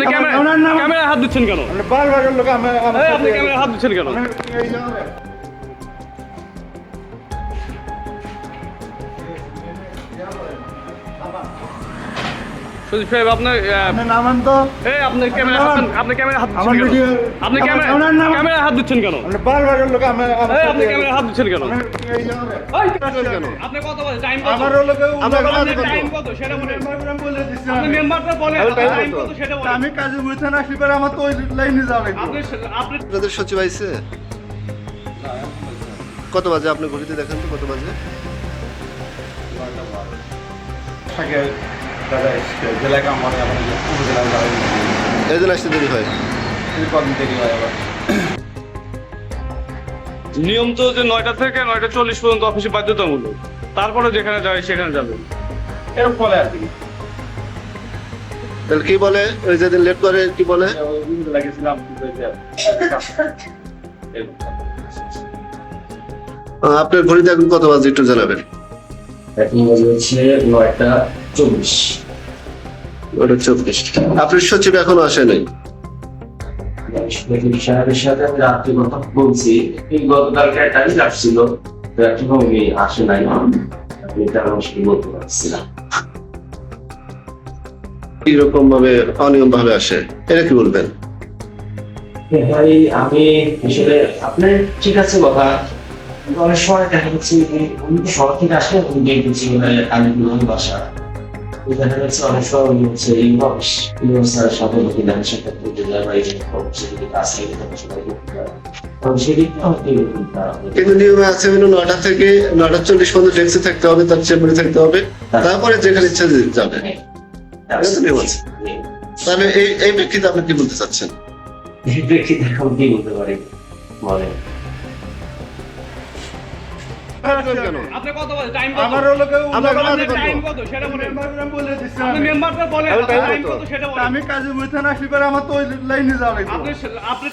আপনি ক্যামেরায় হাত দিচ্ছেন কেন? আপনি ক্যামেরায় হাত দিচ্ছেন কেন? সুদীপ সাহেব আপনার নামান তো আপনি ক্যামেরায় হাত দিচ্ছেন কেন? আপনি ক্যামেরায় হাত দিচ্ছেন কেন? বারবার লোক আপনি ক্যামেরায় হাত দিচ্ছেন কেন? কেন আপনি কত বলে টাইম কত? আমার লোকে টাইম কত সেটা বলেন। বলে দিচ্ছি আপনি মেম্বারটা বলেন টাইম কত সেটা বলেন। আমি কাজে বুঝতে না আসলে পরে আমার তো ওই লাইনে যাওয়া লাগবে আপনি আপনাদের সচিব আইছে কত বাজে? আপনি ঘড়িতে দেখেন তো কত বাজে? জেলায় কাম করে আমাদের উপজেলায় যাওয়া এদিন আসতে দেরি হয়। কদিন থেকে হয় আবার নিয়ম তো যে 9টা থেকে 9:40 পর্যন্ত অফিসে বাধ্যতামূলক। তারপরে যেখানে যায় সেখানে যাবে। এরকম বলে আর কি তাহলে কি বলে ওই যেদিন লেট করে কি বলে? লাগেছিলাম আপনার ঘড়িতে এখন কত বাজে একটু জানাবেন। এখন বাজে হচ্ছে 9:24। ওটা 24। আপনার সচিব এখনো আসে নাই। সাহেবের সাথে আমি রাত্রে কথা বলছি, এই গতকালকে একটা আসছিল, তো এখনো উনি আসে নাই। আমি এটা অবশ্যই বলতে পারছি না। কিরকম ভাবে অনিয়ম ভাবে আসে এটা কি বলবেন? ভাই আমি আসলে আপনার ঠিক আছে কথা, কিন্তু অনেক সময় দেখা যাচ্ছে উনি তো শহর থেকে আসলে উনি দেখেছি কালীপুরের বাসা, দেখা যাচ্ছে অনেক সময় উনি হচ্ছে এই স্যারের সাথে মহিলাদের সাথে করতে যায় বা এই সেদিকে কাজ থেকে সবাই করতে যায়, সেদিকে কিন্তু নিয়মে আছে 9টা থেকে 9:40 পর্যন্ত ডেস্কে থাকতে হবে, তার চেম্বারে থাকতে হবে, তারপরে যেখানে ইচ্ছা যাবে। তাহলে এই ব্যক্তিতে আপনি কি বলতে চাচ্ছেন? এই ব্যক্তিতে এখন কি বলতে পারি বলেন? আপনি কত বলে টাইম কত? আমার লোকে টাইম কত সেটা বলেন। বলে দিচ্ছি আপনি মেম্বারটা বলেন টাইম কত সেটা বলেন। আমি কাজে বুঝতে না আসলে পরে আমার তো ওই লাইনে যাওয়া লাগবে আপনি